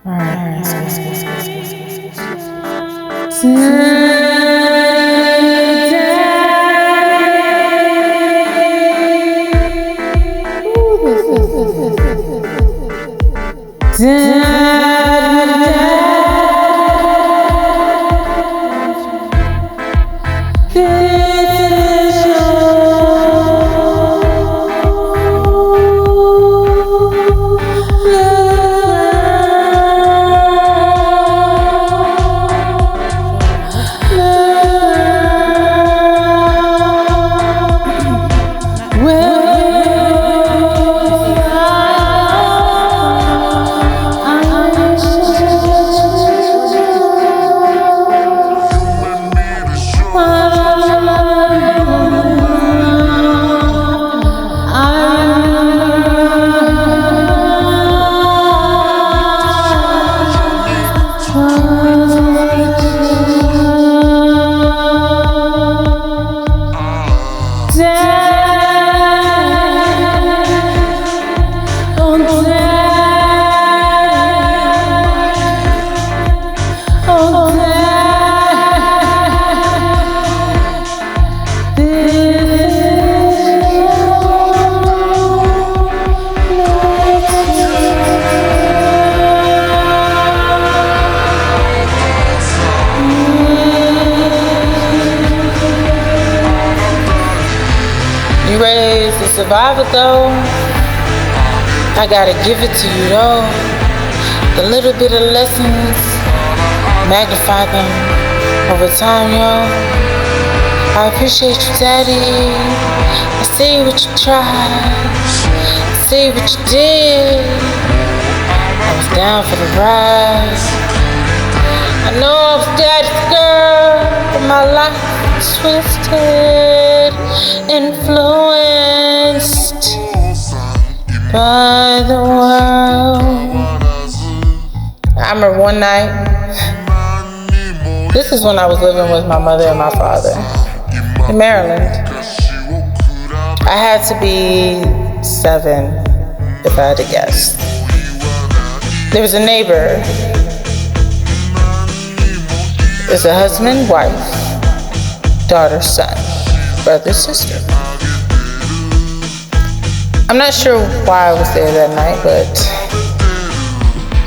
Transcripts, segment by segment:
Alright. You ready to survive it though? I gotta give it to you though. The little bit of lessons, magnify them over time, yo. I appreciate you, daddy. I see what you tried. I see what you did. I was down for the ride. I know I was daddy's girl, but my life was twisted, influenced by the world. I remember one night, this is when I was living with my mother and my father in Maryland. I had to be 7 if I had to guess. There was a neighbor. It's a husband, wife, daughter, son, brother, sister. I'm not sure why I was there that night, but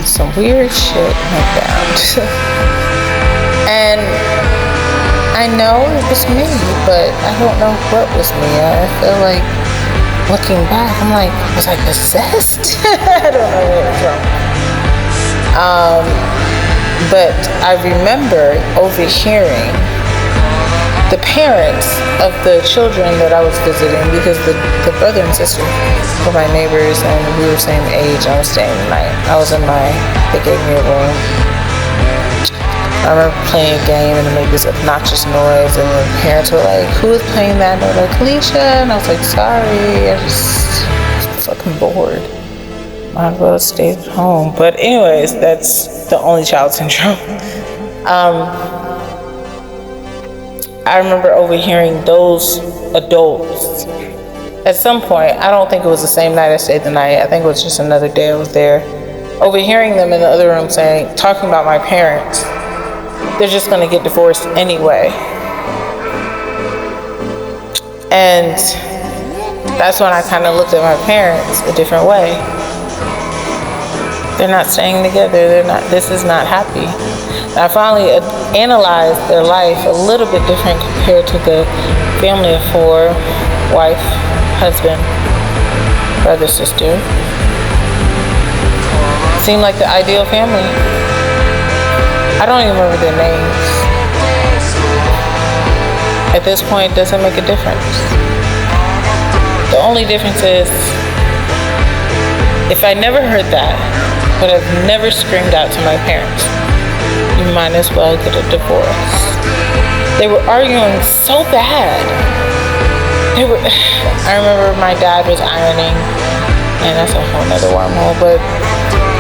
some weird shit went down. And I know it was me, but I don't know what was me. I feel like, looking back, I'm like, was I possessed? I don't know where it was from. But I remember overhearing the parents of the children that I was visiting, because the brother and sister were my neighbors and we were the same age. I was staying the night. They gave me a room. I remember playing a game and it made this obnoxious noise, and the parents were like, "Who is playing that?" And they were like, "Kalisha." And I was like, "Sorry, I just fucking bored. Might as well stay at home." But anyways, that's the only child syndrome. I remember overhearing those adults at some point. I don't think it was the same night I stayed the night. I think it was just another day I was there. Overhearing them in the other room talking about my parents. They're just gonna get divorced anyway. And that's when I kind of looked at my parents a different way. They're not staying together. This is not happy. And I finally analyzed their life a little bit different compared to the family of 4, wife, husband, brother, sister. Seemed like the ideal family. I don't even remember their names. At this point, it doesn't make a difference. The only difference is, if I never heard that, but I've never screamed out to my parents, you might as well get a divorce. They were arguing so bad. I remember my dad was ironing, and that's a whole nother wormhole, but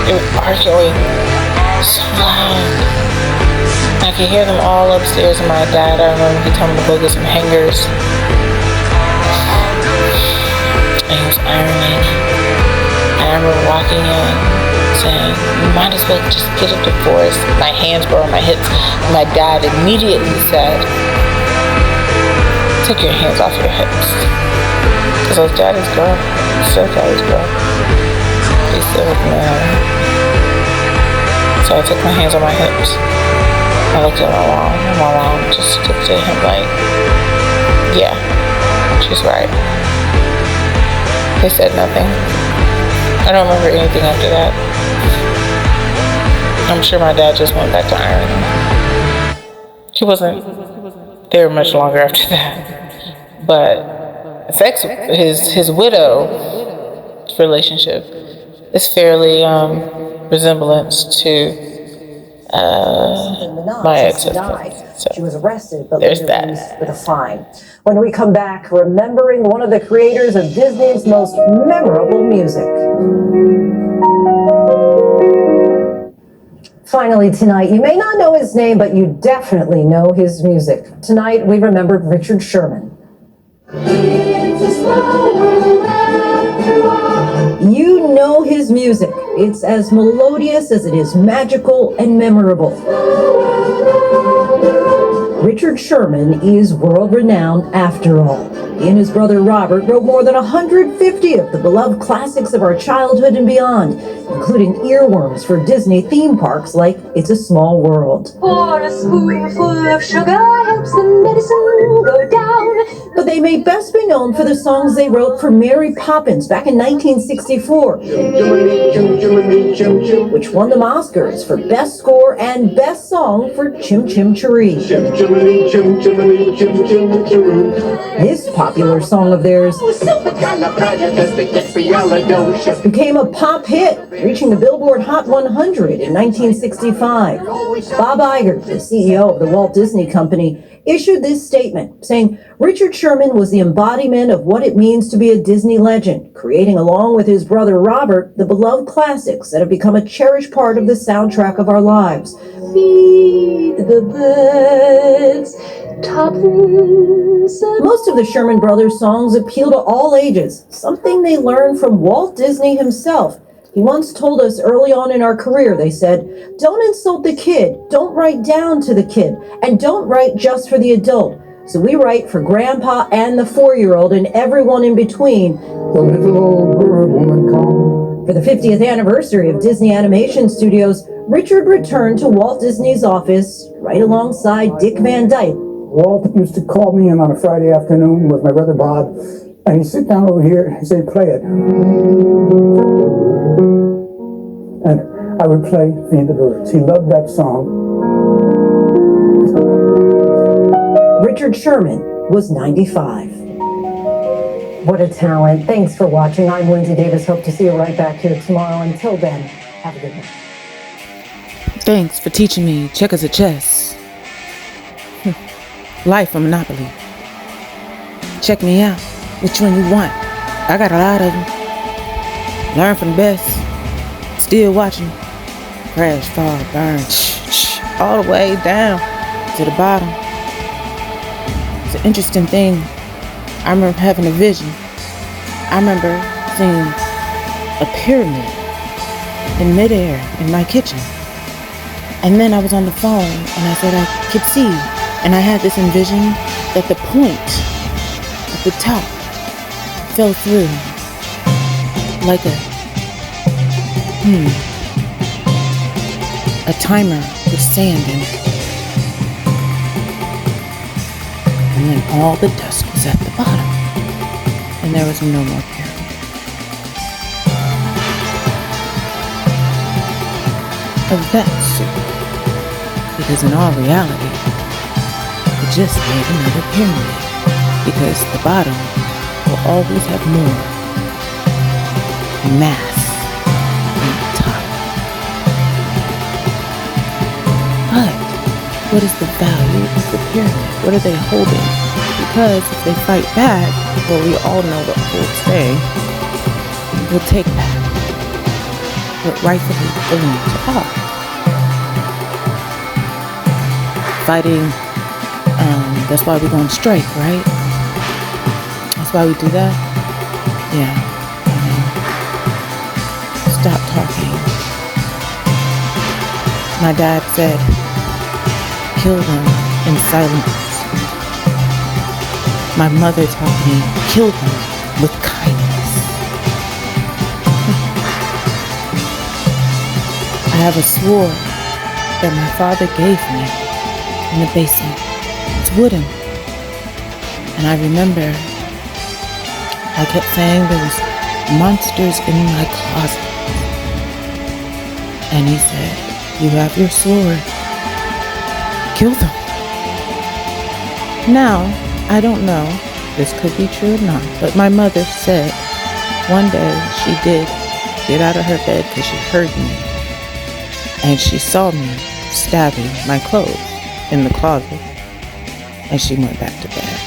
they were arguing so loud. I could hear them all upstairs, and my dad, I remember he told me to go get some hangers. And he was ironing. And I remember walking in, saying, you might as well just get a divorce. My hands were on my hips. My dad immediately said, take your hands off your hips. Because I was daddy's girl. Still daddy's girl. He said, no. So I took my hands on my hips. I looked at my mom, and my mom just looked at him like, yeah, she's right. They said nothing. I don't remember anything after that. I'm sure my dad just went back to Ireland. He wasn't there much longer after that. But his widow's relationship is fairly resemblance to my ex-husband. So she was arrested, but there's later released with a fine. When we come back, remembering one of the creators of Disney's most memorable music. Finally tonight, you may not know his name, but you definitely know his music. Tonight, we remembered Richard Sherman. You know his music. It's as melodious as it is magical and memorable. Richard Sherman is world-renowned after all. He and his brother Robert wrote more than 150 of the beloved classics of our childhood and beyond, including earworms for Disney theme parks like It's a Small World. For a spoonful of sugar helps the medicine go down. But they may best be known for the songs they wrote for Mary Poppins back in 1964, which won them Oscars for Best Score and Best Song for Chim Chim Cheree. This popular song of theirs became a pop hit, reaching the Billboard Hot 100 in 1965. Bob Iger, the CEO of the Walt Disney Company, issued this statement saying Richard Sherman was the embodiment of what it means to be a Disney legend, creating along with his brother Robert the beloved classics that have become a cherished part of the soundtrack of our lives. Feed the birds, tuppence. Most of the Sherman Brothers songs appeal to all ages, something they learned from Walt Disney himself. He once told us early on in our career, they said, don't insult the kid, don't write down to the kid, and don't write just for the adult. So we write for Grandpa and the 4-year-old and everyone in between. The little old bird woman come. For the 50th anniversary of Disney Animation Studios, Richard returned to Walt Disney's office right alongside Dick Van Dyke. Walt used to call me in on a Friday afternoon with my brother Bob, and he'd sit down over here and say, play it. And I would play Feed the Birds. He loved that song. Richard Sherman was 95. What a talent. Thanks for watching. I'm Lindsay Davis. Hope to see you right back here tomorrow. Until then, have a good night. Thanks for teaching me checkers or chess. Life or Monopoly. Check me out. Which one you want? I got a lot of them. Learn from the best. Still watching. Crash, fall, burn, all the way down to the bottom. It's an interesting thing. I remember having a vision. I remember seeing a pyramid in midair in my kitchen. And then I was on the phone and I said I could see. And I had this envision that the point at the top fell through like a timer with sand in it. And then all the dust was at the bottom. And there was no more pyramid. Of that soup. Because in all reality, it just made another pyramid. Because the bottom will always have more mass than the top. But what is the value of the pyramid? What are they holding? Because if they fight back, well, we all know what holds they will take back what rightfully belongs to all. Fighting, that's why we're going to strike, right? That's why we do that? Yeah. Stop talking My dad said, kill them in silence. My mother taught me, kill them with kindness. I have a sword that my father gave me in the basement. It's wooden. And I remember I kept saying there was monsters in my closet. And he said, you have your sword. Kill them. Now, I don't know, this could be true or not, but my mother said one day she did get out of her bed because she heard me. And she saw me stabbing my clothes in the closet. And she went back to bed.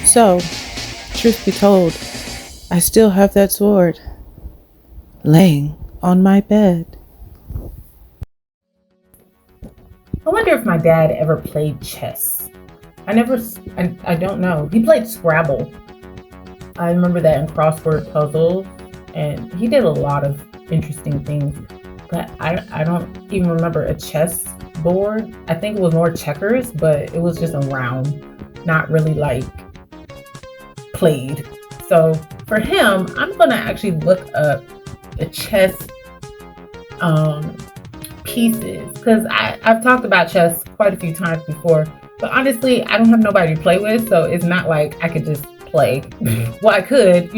So, truth be told, I still have that sword laying on my bed. I wonder if my dad ever played chess. I don't know. He played Scrabble. I remember that in crossword puzzles, and he did a lot of interesting things. But I don't even remember a chess board. I think it was more checkers, but it was just a round, not really like played. So for him, I'm gonna actually look up the chess pieces, because I've talked about chess quite a few times before, but honestly I don't have nobody to play with, so it's not like I could just play. Well, I could,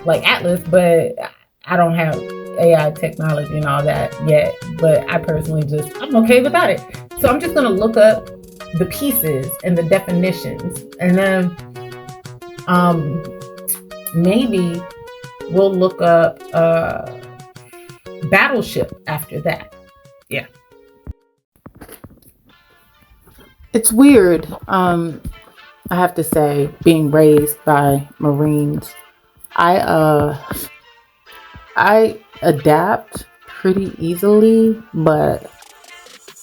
like Atlas, but I don't have AI technology and all that yet, but I personally I'm okay without it. So I'm just gonna look up the pieces and the definitions, and then maybe we'll look up Battleship after that. Yeah. It's weird, I have to say, being raised by Marines. I adapt pretty easily, but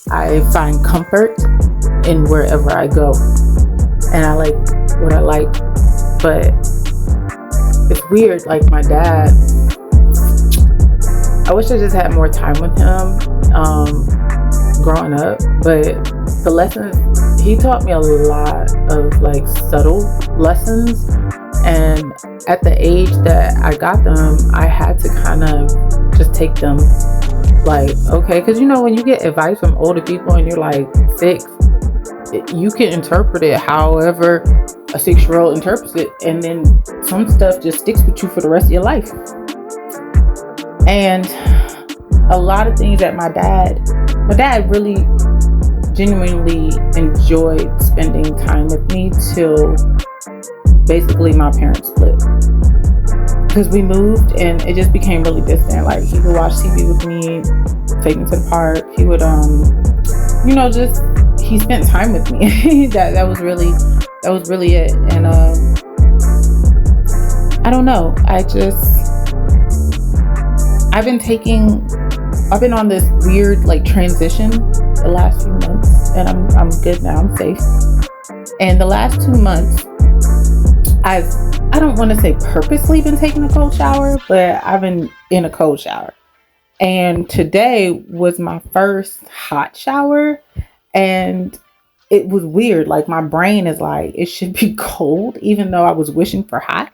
I find comfort in wherever I go. And I like what I like, but it's weird, like my dad, I wish I just had more time with him growing up, but the lessons, he taught me a lot of like subtle lessons, and at the age that I got them, I had to kind of just take them like, okay, because when you get advice from older people and you're like 6, you can interpret it however a 6-year-old interprets it, and then some stuff just sticks with you for the rest of your life. And a lot of things that my dad really genuinely enjoyed spending time with me till basically my parents split, because we moved and it just became really distant. Like, he would watch TV with me, take me to the park, he would he spent time with me. that was really it. And I don't know, I've been on this weird like transition the last few months, and I'm good now, I'm safe. And the last 2 months, I don't want to say purposely been taking a cold shower, but I've been in a cold shower. And today was my first hot shower, and it was weird. Like, my brain is like, it should be cold, even though I was wishing for hot.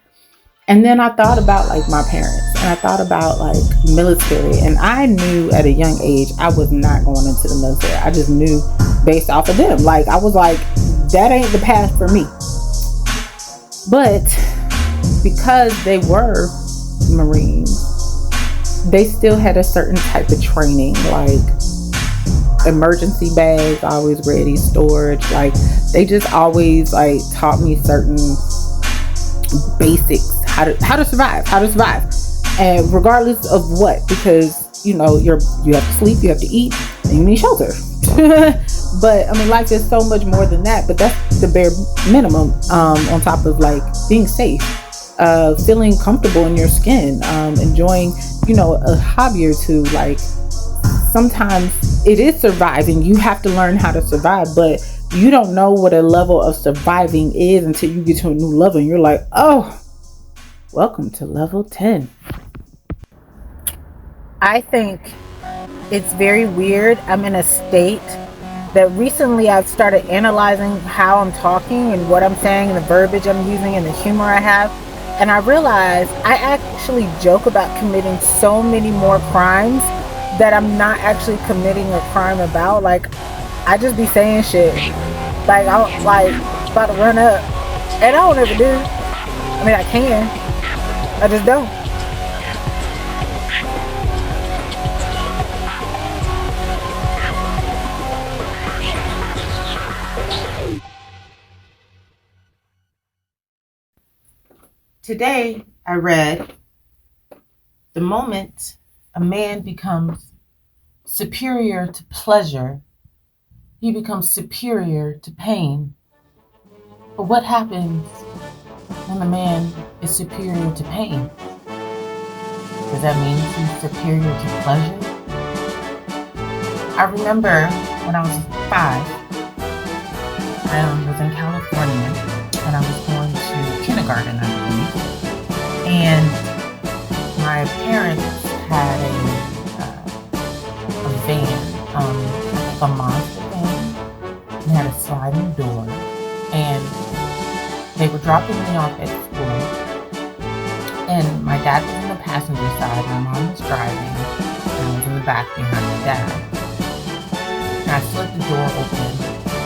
And then I thought about like my parents, and I thought about like military, and I knew at a young age I was not going into the military. I just knew based off of them. Like, I was like, that ain't the path for me. But because they were Marines, they still had a certain type of training, like emergency bags always ready, storage. Like, they just always like taught me certain basics, how to survive, and regardless of what, because you have to sleep, you have to eat, and you need shelter. But I mean, life is so much more than that, but that's the bare minimum, on top of like being safe, feeling comfortable in your skin, enjoying a hobby or two. Like, sometimes it is surviving, you have to learn how to survive, but you don't know what a level of surviving is until you get to a new level, and you're like, oh, welcome to level 10. I think it's very weird. I'm in a state that recently I've started analyzing how I'm talking and what I'm saying and the verbiage I'm using and the humor I have. And I realize I actually joke about committing so many more crimes that I'm not actually committing a crime about. Like, I just be saying shit. Like, I'm like about to run up. And I don't ever do. I mean, I can. I just don't. Today, I read, the moment a man becomes superior to pleasure, he becomes superior to pain. But what happens when the man is superior to pain? Does that mean he's superior to pleasure? I remember when I was 5, I was in California and I was going to kindergarten, I believe. And my parents had a van, a monster van. It had a sliding door. And they were dropping me off at school. And my dad was in the passenger side, my mom was driving, and I was in the back behind my dad. And I slipped the door open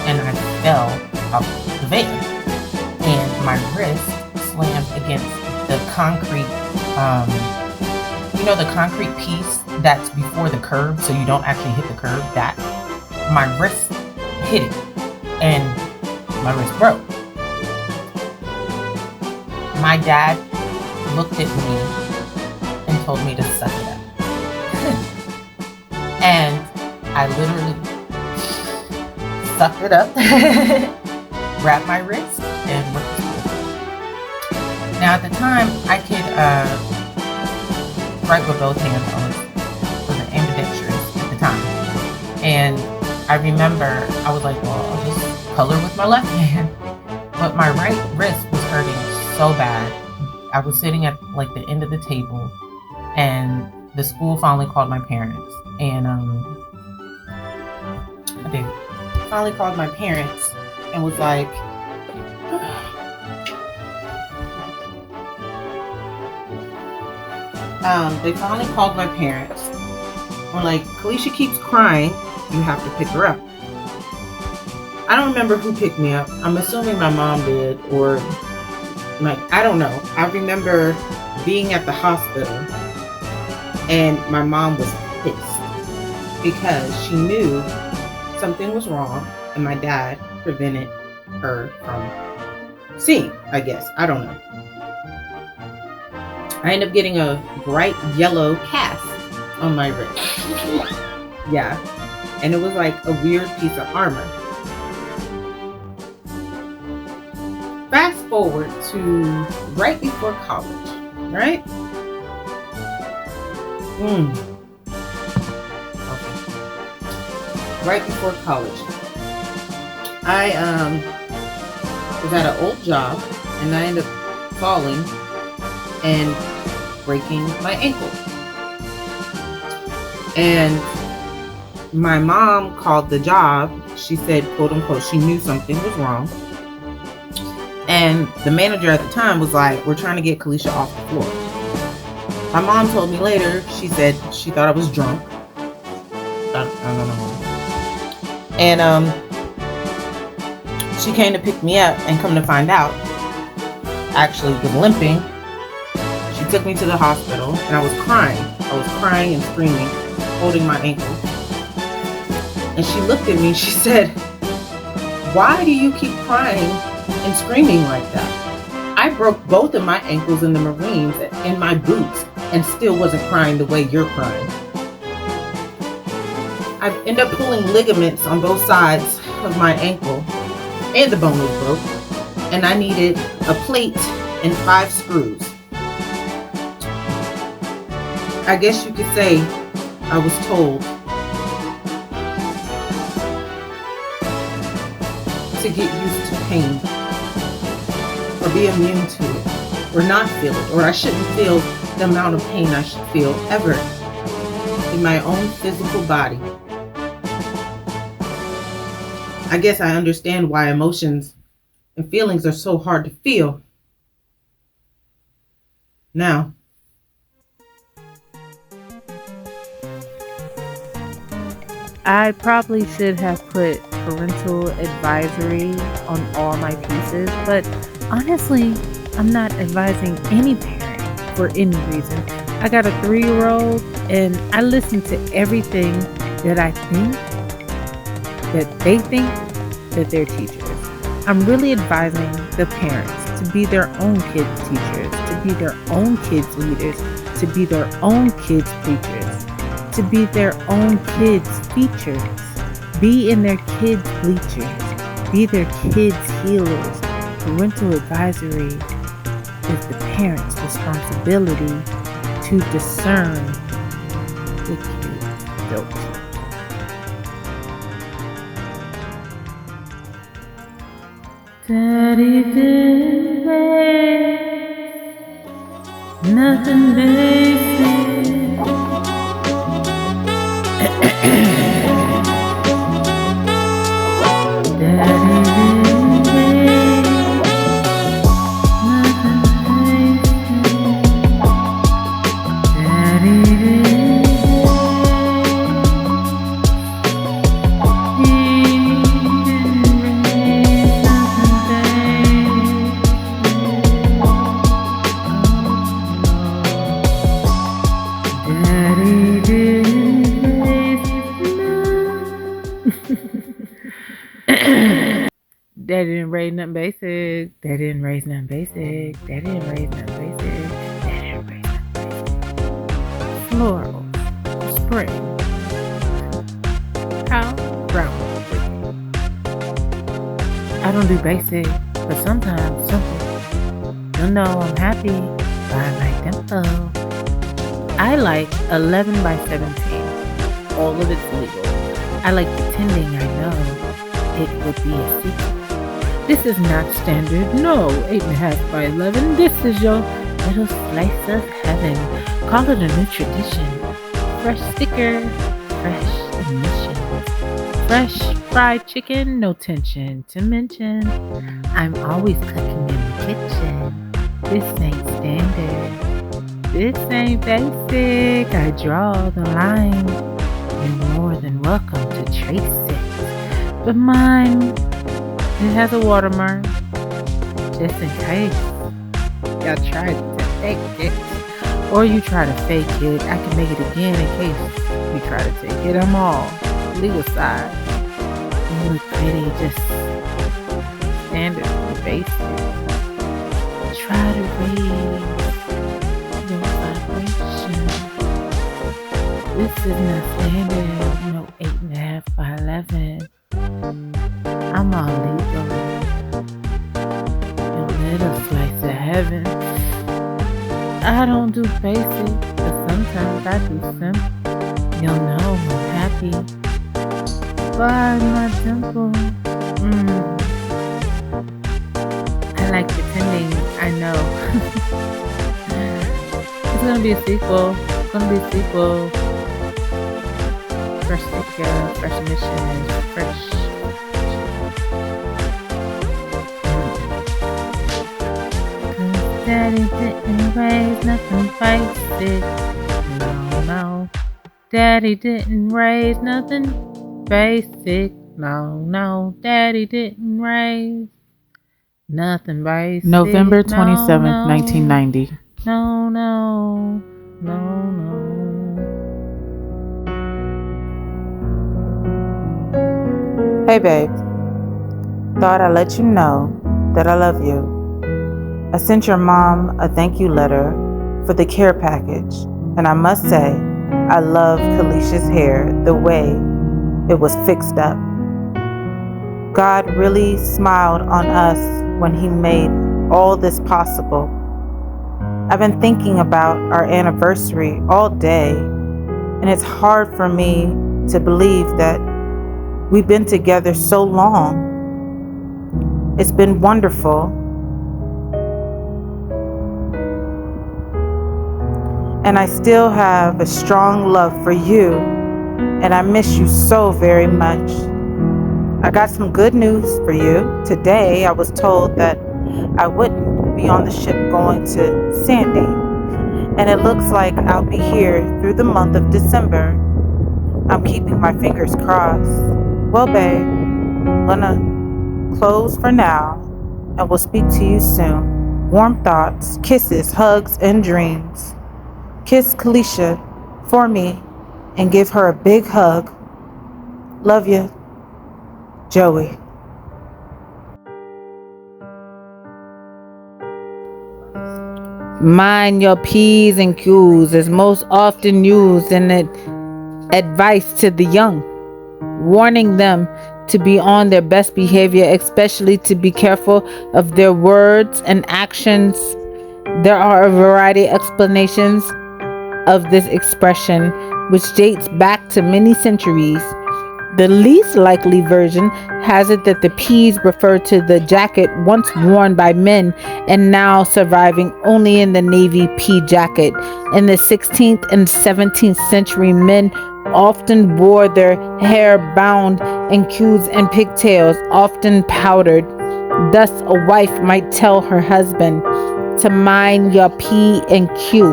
and I fell off the van. And my wrist slammed against the concrete, the concrete piece that's before the curb, so you don't actually hit the curb. That my wrist hit it, and my wrist broke. My dad looked at me and told me to suck it up, and I literally sucked it up, grabbed my wrist, and went to school. Now, at the time, I could write with both hands. I was ambidextrous at the time. And I remember I was like, well, I'll just color with my left hand. But my right wrist was hurting so bad. I was sitting at like the end of the table, and the school finally called my parents. And they finally called my parents and was like, they finally called my parents. We're like, Kalisha keeps crying. You have to pick her up. I don't remember who picked me up. I'm assuming my mom did, or I don't know. I remember being at the hospital and my mom was pissed because she knew something was wrong and my dad prevented her from seeing, I guess. I don't know. I ended up getting a bright yellow cast on my wrist. Yeah. And it was like a weird piece of armor. Fast forward to right before college, right? Okay. Right before college. I was at an old job and I ended up falling and breaking my ankle. And my mom called the job. She said, quote unquote, she knew something was wrong. And the manager at the time was like, we're trying to get Kalisha off the floor. My mom told me later, she said she thought I was drunk. I don't know. And she came to pick me up, and come to find out, I actually was limping. She took me to the hospital and I was crying. I was crying and screaming, holding my ankle. And she looked at me, she said, why do you keep crying and screaming like that? I broke both of my ankles in the Marines in my boots and still wasn't crying the way you're crying. I ended up pulling ligaments on both sides of my ankle and the bone was broke. And I needed a plate and 5 screws. I guess you could say I was told to get used to pain, or be immune to it, or not feel it, or I shouldn't feel the amount of pain I should feel ever. in my own physical body. I guess I understand why emotions and feelings are so hard to feel now. I probably should have put parental advisory on all my pieces, but honestly, I'm not advising any parent for any reason. I got a 3-year-old and I listen to everything that I think that they think that they're teachers. I'm really advising the parents to be their own kids' teachers, to be their own kids' leaders, to be their own kids' preachers, to be their own kids' features, be in their kids' bleachers, be their kids' healers. Parental advisory is the parent's responsibility to discern the kid's filter. Daddy didn't make nothing basic. Daddy didn't make nothing basic. Daddy didn't They didn't raise nothing basic. They didn't raise nothing basic. They didn't raise nothing basic. They didn't raise nothing basic. Floral. Spring. How? Brown. I don't do basic, but sometimes simple. You'll know I'm happy by my tempo. I like 11 by 17. All of it's legal. I like pretending I know it would be a secret. This is not standard. No, 8.5 by 11. This is your little slice of heaven. Call it a new tradition. Fresh sticker, fresh emissions. Fresh fried chicken, no tension to mention. I'm always cooking in the kitchen. This ain't standard. This ain't basic. I draw the line. You're more than welcome to trace it. But mine, it has a watermark, just in case y'all try to fake it. Or you try to fake it, I can make it again in case you try to take it. I'm all legal side. You look pretty, just standard and basic. Try to raise your vibration. This is not standard, no 8.5 by 11. I'm all legal. Your little slice of heaven. I don't do basic, but sometimes I do simple. You'll know I'm happy by my temple. I like pretending I know. It's gonna be a sequel. It's gonna be a sequel. Fresh sticker, fresh mission, fresh. Daddy didn't raise nothing basic. No. Daddy didn't raise nothing basic. No. Daddy didn't raise nothing basic. November 27th, 1990. No. Hey babe, thought I'd let you know that I love you. I sent your mom a thank you letter for the care package, and I must say, I love Kalisha's hair the way it was fixed up. God really smiled on us when He made all this possible. I've been thinking about our anniversary all day, and it's hard for me to believe that we've been together so long. It's been wonderful. and I still have a strong love for you, and I miss you so very much. I got some good news for you. Today I was told that I wouldn't be on the ship going to Sandy, and it looks like I'll be here through the month of December. I'm keeping my fingers crossed. Well, babe, I'm gonna close for now, and we'll speak to you soon. Warm thoughts, kisses, hugs, and dreams. Kiss Kalisha for me and give her a big hug. Love you, Joey. Mind your P's and Q's is most often used in advice to the young, warning them to be on their best behavior, especially to be careful of their words and actions. There are a variety of explanations of this expression, which dates back to many centuries. The least likely version has it that the P's refer to the jacket once worn by men and now surviving only in the Navy pea jacket. In the 16th and 17th century, men often wore their hair bound in queues and pigtails, often powdered. Thus, a wife might tell her husband to mind your P and Q,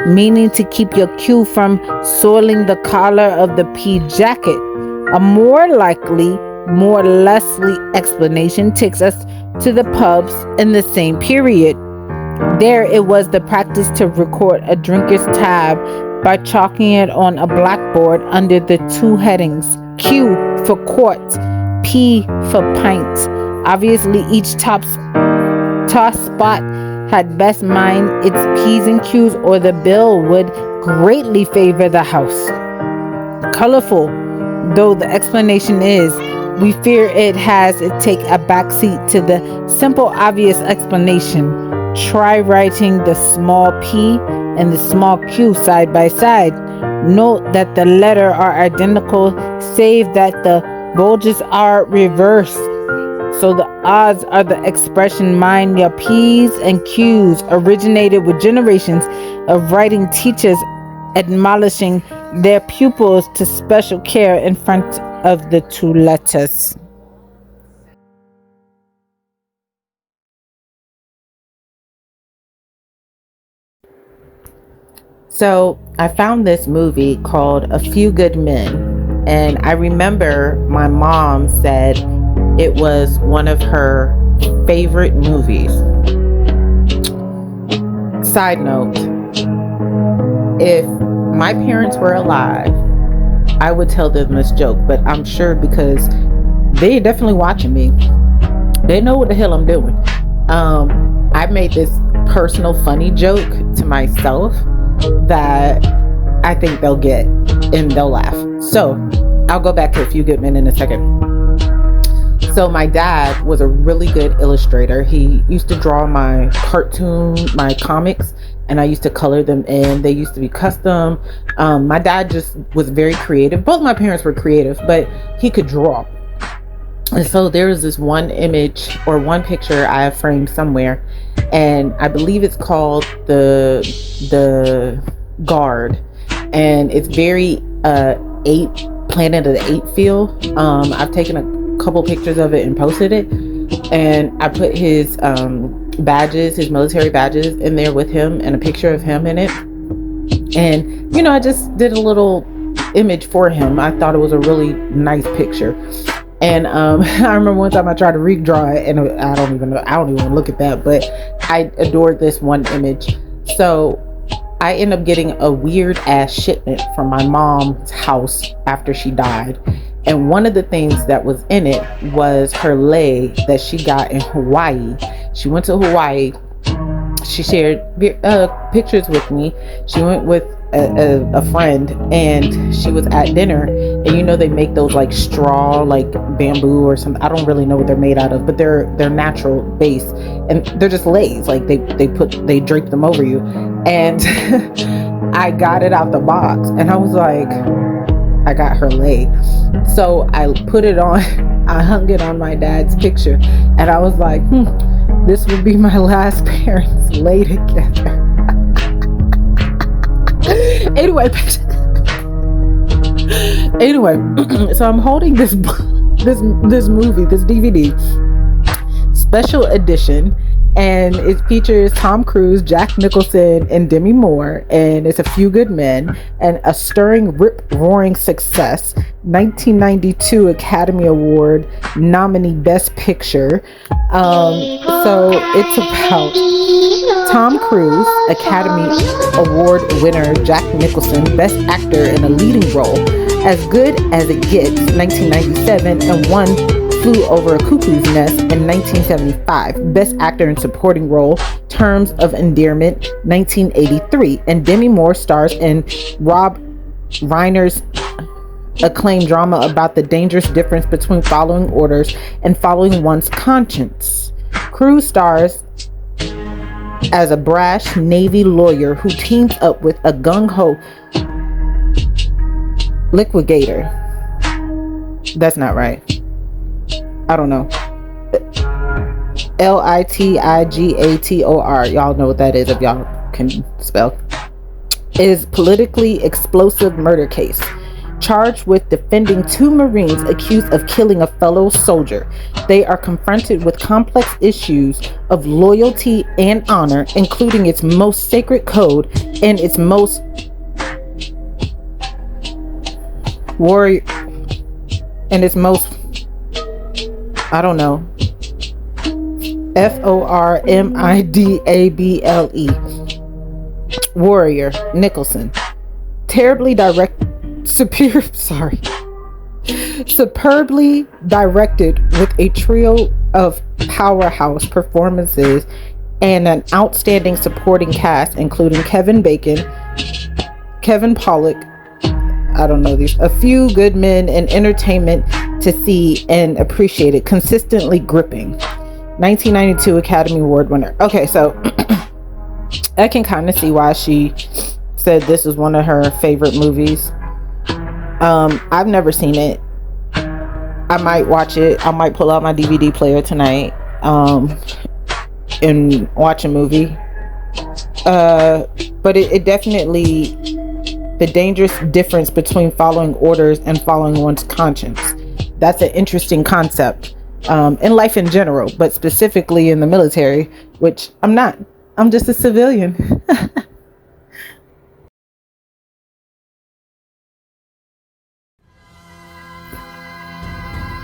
meaning to keep your Q from soiling the collar of the pea jacket. A more likely, more Leslie explanation takes us to the pubs in the same period. There it was the practice to record a drinker's tab by chalking it on a blackboard under the two headings, Q for quart, P for pint. Obviously, each toss spot had best mind its P's and Q's, or the bill would greatly favor the house. Colorful though the explanation is, we fear it has it take a backseat to the simple, obvious explanation. Try writing the small p and the small q side by side. Note that the letters are identical, save that the bulges are reversed. So the odds are the expression mind your p's and q's originated with generations of writing teachers admonishing their pupils to special care in front of the two letters. So I found this movie called A Few Good Men, and I remember my mom said it was one of her favorite movies. Side note, if my parents were alive, I would tell them this joke, but I'm sure because they're definitely watching me, they know what the hell I'm doing. I made this personal funny joke to myself that I think they'll get and they'll laugh. So I'll go back to A Few Good Men in a second. So my dad was a really good illustrator. He used to draw my comics, and I used to color them in. They used to be custom. My dad just was very creative. Both my parents were creative, but he could draw. And so there is this one image or one picture I have framed somewhere, and I believe it's called the Guard, and it's very Planet of the Apes feel. I've taken a couple pictures of it and posted it, and I put his badges, his military badges in there with him and a picture of him in it. And I just did a little image for him. I thought it was a really nice picture. And I remember one time I tried to redraw it, and I don't even look at that, but I adored this one image. So I ended up getting a weird ass shipment from my mom's house after she died. And one of the things that was in it was her leg that she got in Hawaii. She went to Hawaii. She shared pictures with me. She went with a friend, and she was at dinner, and they make those like straw, like bamboo or something. I don't really know what they're made out of, but they're natural base, and they're just leis. Like they drape them over you. And I got it out the box, and I was like, I got her lei. So I put it on, I hung it on my dad's picture, and I was like, this would be my last parents lay together. Anyway, so I'm holding this movie, this DVD, special edition, and it features Tom Cruise, Jack Nicholson, and Demi Moore, and it's A Few Good Men, and a stirring, rip-roaring success, 1992 Academy Award nominee Best Picture. So it's about Tom Cruise, Academy Award winner Jack Nicholson, Best Actor in a Leading Role, As Good as It Gets, 1997, and One Flew Over a Cuckoo's Nest in 1975. Best Actor in Supporting Role, Terms of Endearment, 1983. And Demi Moore stars in Rob Reiner's acclaimed drama about the dangerous difference between following orders and following one's conscience. Cruise stars as a brash Navy lawyer who teams up with a gung-ho liquidator. That's not right. I don't know. Litigator. Y'all know what that is if y'all can spell. Is politically explosive murder case. Charged with defending two Marines accused of killing a fellow soldier. They are confronted with complex issues of loyalty and honor, including its most sacred code and its most warrior and its most, I don't know, Formidable warrior Nicholson. Superbly directed with a trio of powerhouse performances and an outstanding supporting cast, including Kevin Bacon, Kevin Pollak, I don't know these, A Few Good Men, and entertainment to see and appreciate it. Consistently gripping. 1992 Academy Award winner. Okay, so I can kind of see why she said this was one of her favorite movies. I've never seen it. I might watch it. I might pull out my DVD player tonight and watch a movie. But it definitely, the dangerous difference between following orders and following one's conscience. That's an interesting concept in life in general, but specifically in the military, which I'm not. I'm just a civilian.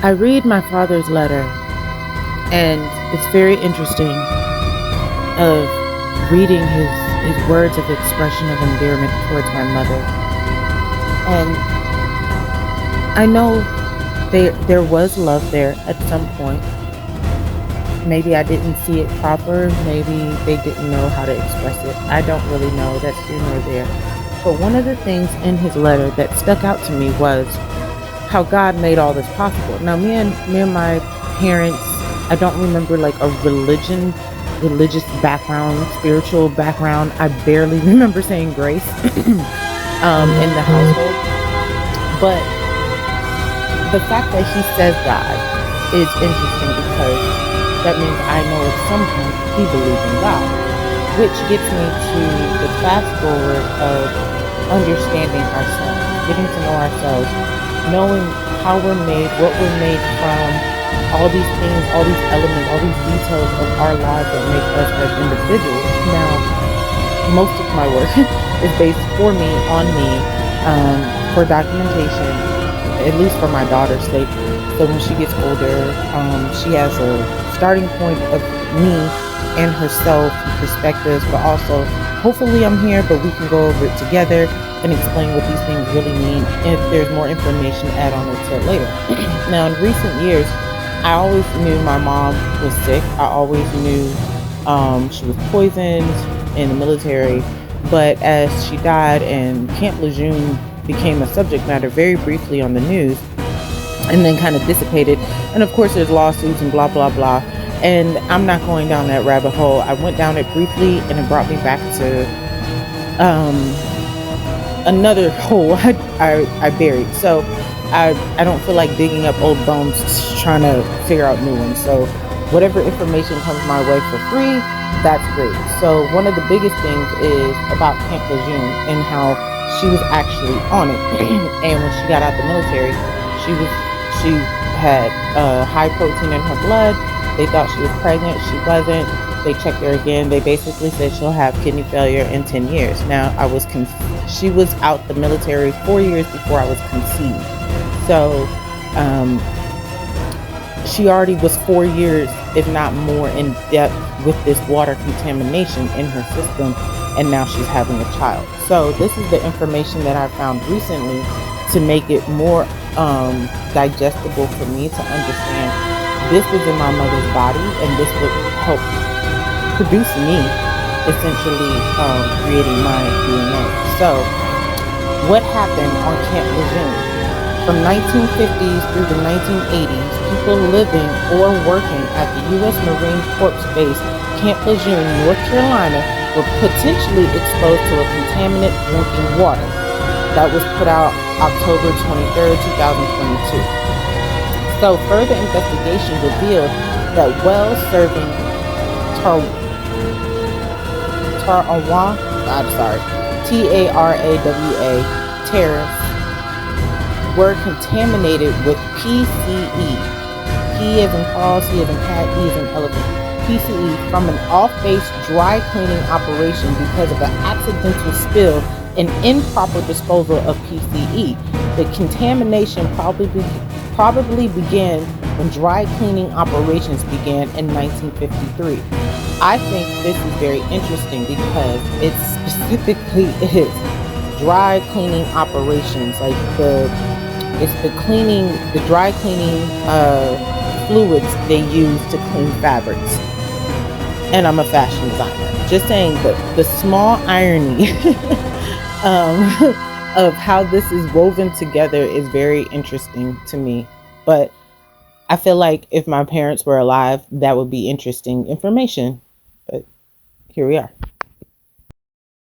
I read my father's letter, and it's very interesting of reading his words of expression of endearment towards my mother. And I know there was love there at some point. Maybe I didn't see it proper. Maybe they didn't know how to express it. I don't really know. That's here nor there. But one of the things in his letter that stuck out to me was how God made all this possible. Now, me and my parents, I don't remember like a religious background, spiritual background. I barely remember saying grace in the household. But the fact that he says God is interesting because that means I know at some point he believes in God, which gets me to the fast forward of understanding ourselves, getting to know ourselves, knowing how we're made, what we're made from, all these things, all these elements, all these details of our lives that make us as individuals. Now, most of my work is based for me, on me, for documentation, at least for my daughter's sake. So when she gets older, she has a starting point of me and herself perspectives, but also hopefully I'm here, but we can go over it together and explain what these things really mean. And if there's more information, add on to it later. Now, in recent years, I always knew my mom was sick. I always knew she was poisoned in the military. But as she died and Camp Lejeune became a subject matter very briefly on the news and then kind of dissipated. And of course, there's lawsuits and blah, blah, blah. And I'm not going down that rabbit hole. I went down it briefly and it brought me back to another hole I buried. So I don't feel like digging up old bones trying to figure out new ones. So whatever information comes my way for free, that's great. So one of the biggest things is about Camp Lejeune and how she was actually on it. And when she got out the military, she had high protein in her blood. They thought she was pregnant. She wasn't. They checked her again. They basically said she'll have kidney failure in 10 years. Now, she was out the military 4 years before I was conceived. So she already was 4 years, if not more, in depth with this water contamination in her system, and now she's having a child. So this is the information that I found recently to make it more digestible for me to understand this was in my mother's body, and this would help produce me, essentially creating my DNA. So what happened on Camp Lejeune? From 1950s through the 1980s, people living or working at the U.S. Marine Corps Base, Camp Lejeune, North Carolina, were potentially exposed to a contaminant drinking water. That was put out October 23rd, 2022. So further investigation revealed that wells serving Tarawa terrace were contaminated with PCE. P as in Paul, C as in cat, E as in elephant. PCE from an off-base dry cleaning operation because of an accidental spill and improper disposal of PCE. The contamination probably began when dry cleaning operations began in 1953. I think this is very interesting because it specifically is dry cleaning operations, like the dry cleaning fluids they use to clean fabrics. And I'm a fashion designer. Just saying that the small irony of how this is woven together is very interesting to me. But I feel like if my parents were alive, that would be interesting information. But here we are.